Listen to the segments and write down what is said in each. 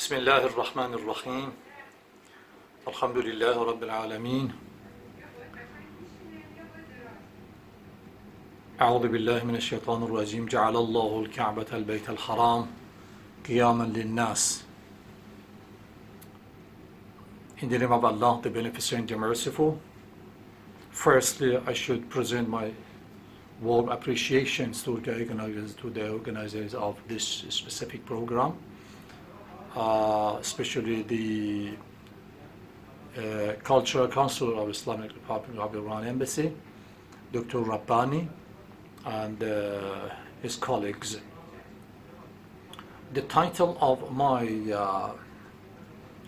بسم الله الرحمن الرحيم الحمد لله رب العالمين أعوذ بالله من الشيطان الرجيم جعل الله الكعبة البيت الحرام قياما للناس. In the name of Allah, the Beneficent and Merciful, firstly I should present my warm appreciations to the organizers of this specific program, especially the Cultural Council of Islamic Republic of Iran Embassy, Dr. Rabbani and his colleagues. The title of my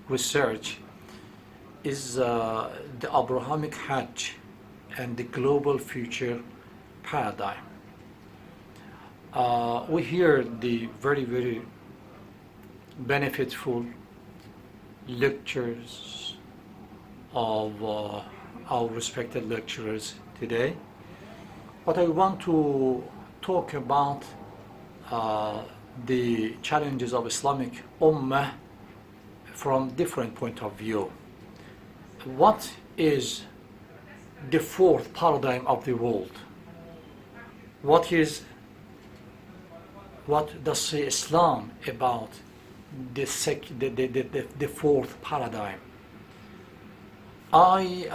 research is the Abrahamic Hajj and the Global Future Paradigm. We hear the very benefitful lectures of our respected lecturers today, but I want to talk about the challenges of Islamic Ummah from different point of view. What is the fourth paradigm of the world? What does say Islam about the fourth paradigm? I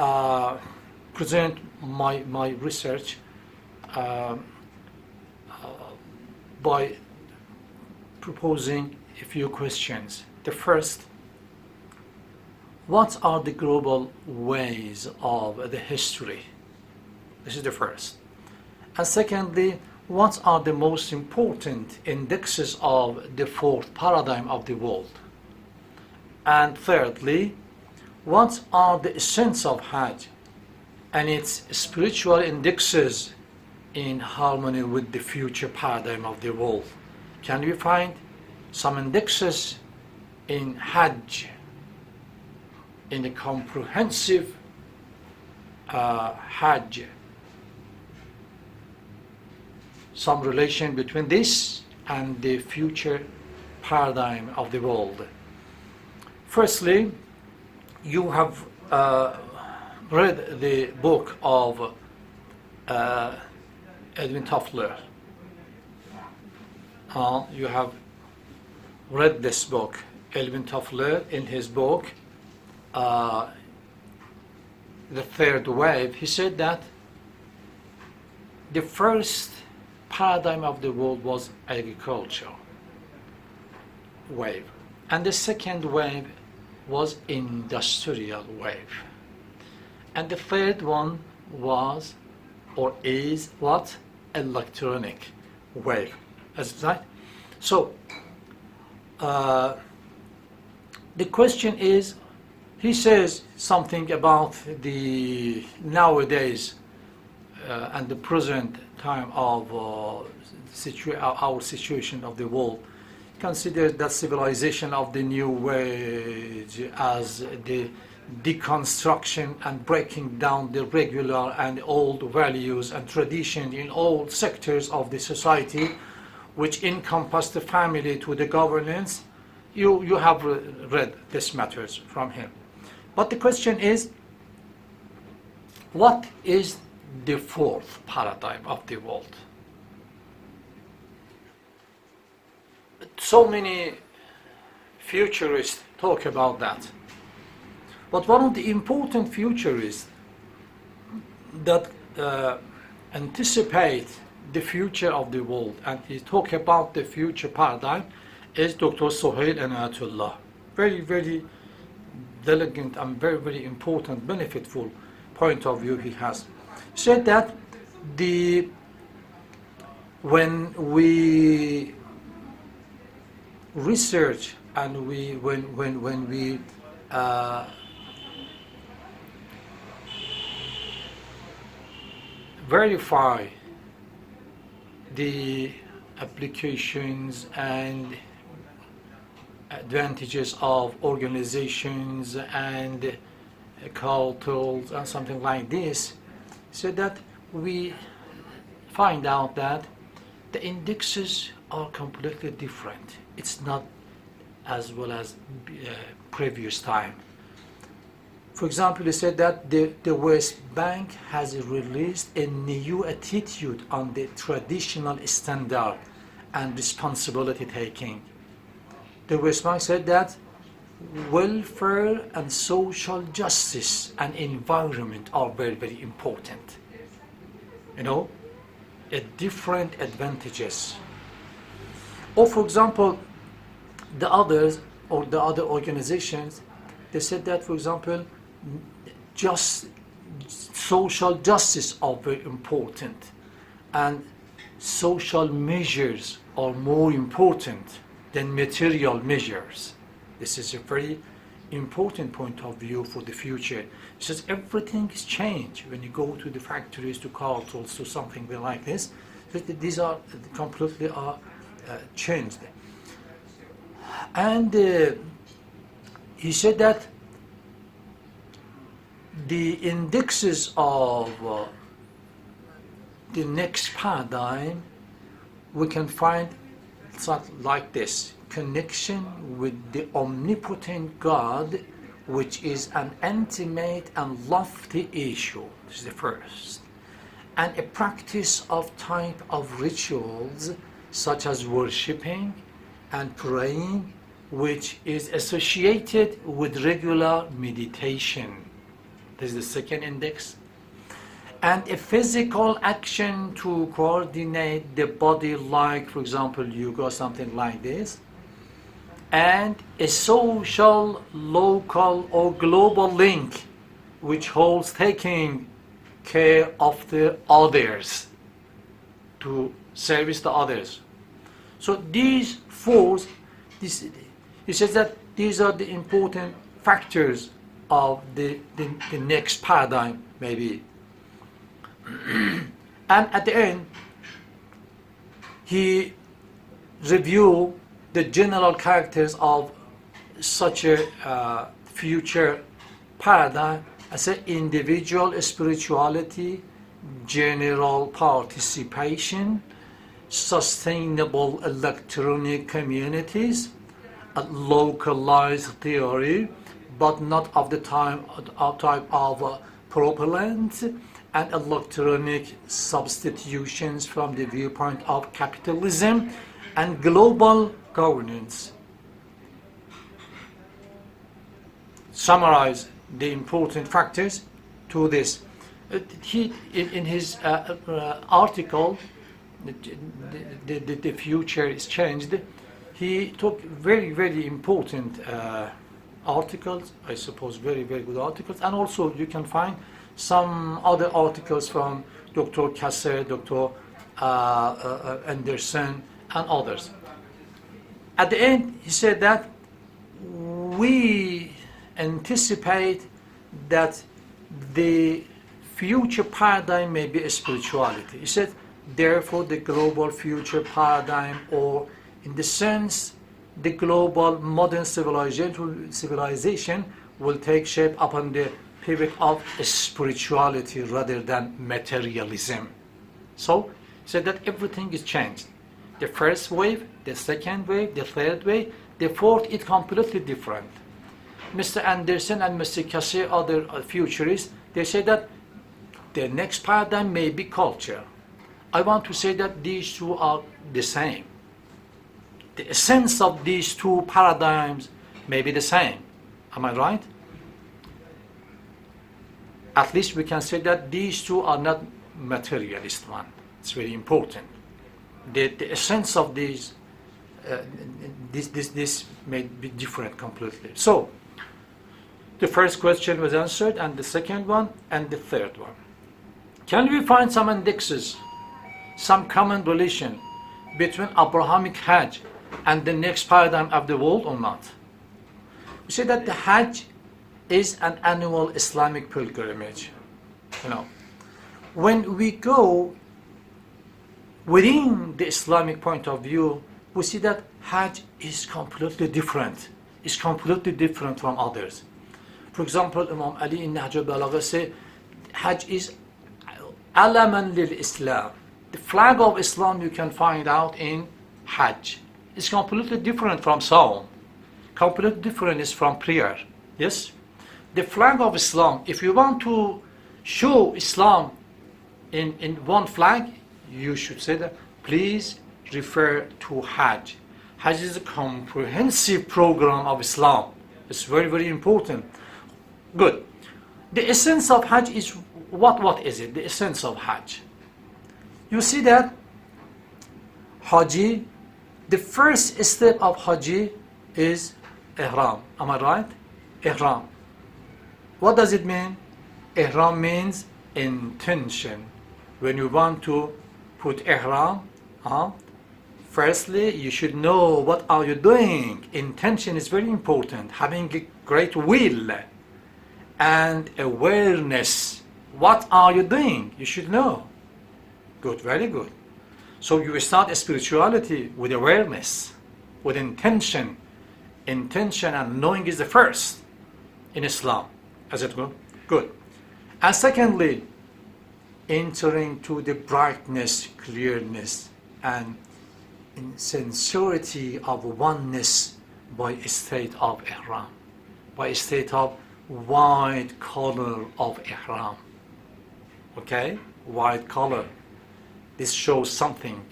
present my research by proposing a few questions. The first, what are the global ways of the history? This is the first. And secondly, what are the most important indexes of the fourth paradigm of the world? And thirdly, what are the essence of Hajj and its spiritual indexes in harmony with the future paradigm of the world? Can we find some indexes in Hajj, in a comprehensive Hajj, some relation between this and the future paradigm of the world? Firstly, you have read the book of Edwin Toffler. You have read this book. Edwin Toffler, in his book The Third Wave, he said that the first paradigm of the world was agricultural wave, and the second wave was industrial wave, and the third one was or is what? Electronic wave. That's right. So the question is, he says something about the nowadays and the present time of our situation of the world. Consider that civilization of the new age as the deconstruction and breaking down the regular and old values and tradition in all sectors of the society, which encompass the family to the governance. You have read this matters from him. But the question is, what is the fourth paradigm of the world? So many futurists talk about that. But one of the important futurists that anticipate the future of the world and he talk about the future paradigm is Dr. Suhail Anatullah. Very delicate and very important, benefitful point of view he has. He said that when we research and when we verify the applications and advantages of organizations and cultures and something like this, so that we find out that the indexes are completely different. It's not as well as previous time. For example, he said that the West Bank has released a new attitude on the traditional standard and responsibility taking. The West Bank said that welfare and social justice and environment are very, very important. You know, different advantages. Or for example, the others or the other organizations, they said that, for example, just social justice are very important, and social measures are more important than material measures. This is a very important point of view for the future. It says everything is changed when you go to the factories, to cartels, to something like this. These are completely changed. And he said that the indexes of the next paradigm we can find something like this: connection with the omnipotent God, which is an intimate and lofty issue. This is the first. And a practice of type of rituals such as worshipping and praying, which is associated with regular meditation. This is the second index. And a physical action to coordinate the body, like, for example, yoga, something like this. And a social, local, or global link, which holds taking care of the others, to service the others. So these four, he says that these are the important factors of the next paradigm, maybe. And at the end, he reviewed the general characters of such a future paradigm as an individual spirituality, general participation, sustainable electronic communities, a localized theory, but not of the type of propellant, and electronic substitutions from the viewpoint of capitalism and global governance. Summarize the important factors to this. He, in his article, the future is changed, he took very, very important articles, I suppose very, very good articles, and also you can find some other articles from Dr. Kasser, Dr. Anderson, and others. At the end, he said that we anticipate that the future paradigm may be a spirituality. He said, therefore, the global future paradigm, or in the sense, the global modern civilization will take shape upon the pivot of spirituality rather than materialism. So, he said that everything is changed. The first wave, the second wave, the third wave, the fourth is completely different. Mr. Anderson and Mr. Kasser, other futurists, they say that the next paradigm may be culture. I want to say that these two are the same. The essence of these two paradigms may be the same. Am I right? At least we can say that these two are not materialist one. It's very important. The essence of these, this may be different completely. So, the first question was answered, and the second one, and the third one. Can we find some indexes, some common relation between Abrahamic Hajj and the next paradigm of the world or not? We say that the Hajj is an annual Islamic pilgrimage. You know, when we go within the Islamic point of view, we see that Hajj is completely different. It's completely different from others. For example, Imam Ali in Nahj al-Balagha said, Hajj is alaman lil Islam. The flag of Islam you can find out in Hajj. It's completely different from Sawm. completely different is from prayer. Yes? The flag of Islam, if you want to show Islam in one flag, you should say that, please refer to Hajj. Hajj is a comprehensive program of Islam. It's very, very important. Good. The essence of Hajj is, what is it? The essence of Hajj. You see that Hajj, the first step of Hajj is Ihram. Am I right? Ihram. What does it mean? Ihram means intention. When you want to put Ihram, firstly, you should know what are you doing. Intention is very important. Having a great will and awareness. What are you doing? You should know. Good, very good. So you start spirituality with awareness, with intention. Intention and knowing is the first in Islam. Is it good? Good. And secondly, entering to the brightness, clearness, and in sincerity of oneness by a state of Ihram, by a state of white color of Ihram. Okay? White color. This shows something.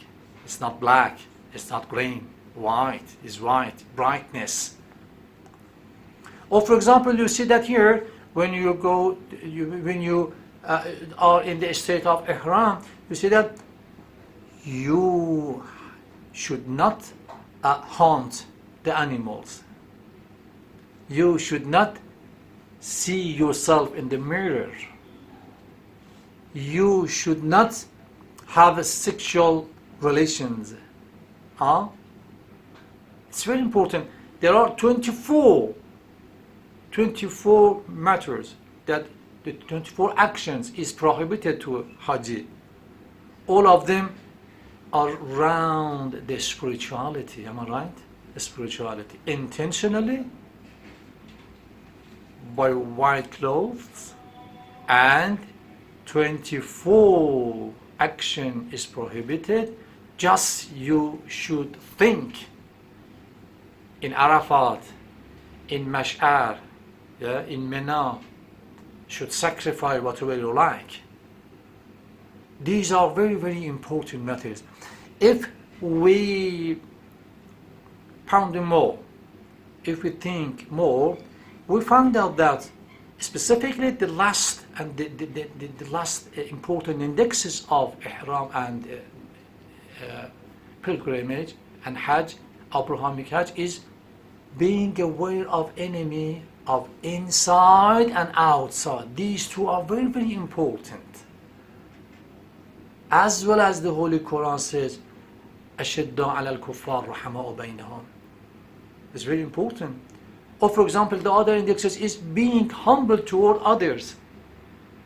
It's not black, it's not green. White is white, brightness. Or for example, you see that here, when you go, when you are in the state of Ihram, you see that you should not hunt the animals. You should not see yourself in the mirror. You should not have sexual relations. It's very important. There are 24 matters that the 24 actions is prohibited to Hajj. All of them are around the spirituality. Am I right? The spirituality. Intentionally, by white clothes, and 24 action is prohibited. Just you should think in Arafat, in Mash'ar, in Mina, should sacrifice whatever you like. These are very, very important matters. If we ponder more, if we think more, we find out that specifically the last and the last important indexes of Ihram and pilgrimage and Hajj, Abrahamic Hajj, is being aware of enemy of inside and outside. These two are very, very important. As well as the Holy Quran says, أَشِدَّ عَلَى الْكُفَّارِ رُحَمَاءُ بَيْنَهُمْ. It's very important. Or for example, the other indexes is being humble toward others,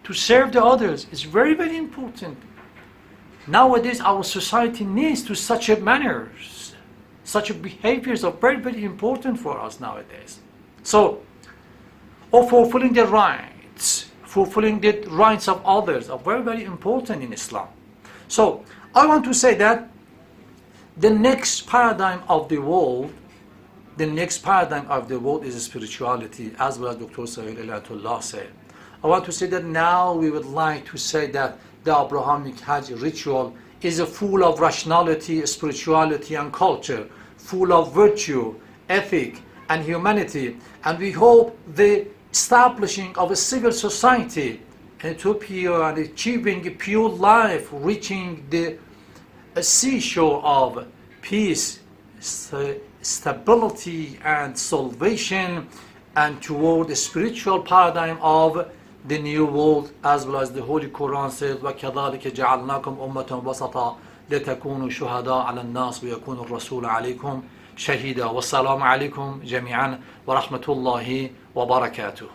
to serve the others. It's very, very important. Nowadays, our society needs to such a manners, such a behaviors are very, very important for us nowadays. So, or fulfilling the rights of others are very, very important in Islam. So, I want to say that the next paradigm of the world is spirituality, as well as Dr. Sahil Ilatullah said. I want to say that now we would like to say that the Abrahamic Hajj ritual is full of rationality, spirituality, and culture, full of virtue, ethic, and humanity. And we hope the establishing of a civil society in Ethiopia and achieving a pure life, reaching the seashore of peace, stability, and salvation, and toward the spiritual paradigm of the new world, as well as the Holy Quran says, وَكَذَلِكَ جَعَلْنَاكُمْ أُمَّةً وَسَطًا لِتَكُونُوا شُهَدَاءَ عَلَى النَّاسِ وَيَكُونَ الرَّسُولُ عَلَيْكُمْ شَهِيدًا وَالسَّلَامُ عَلَيْكُمْ جَمِيعًا وَرَحْمَةُ اللَّهِ وَبَرَكَاتُهُ.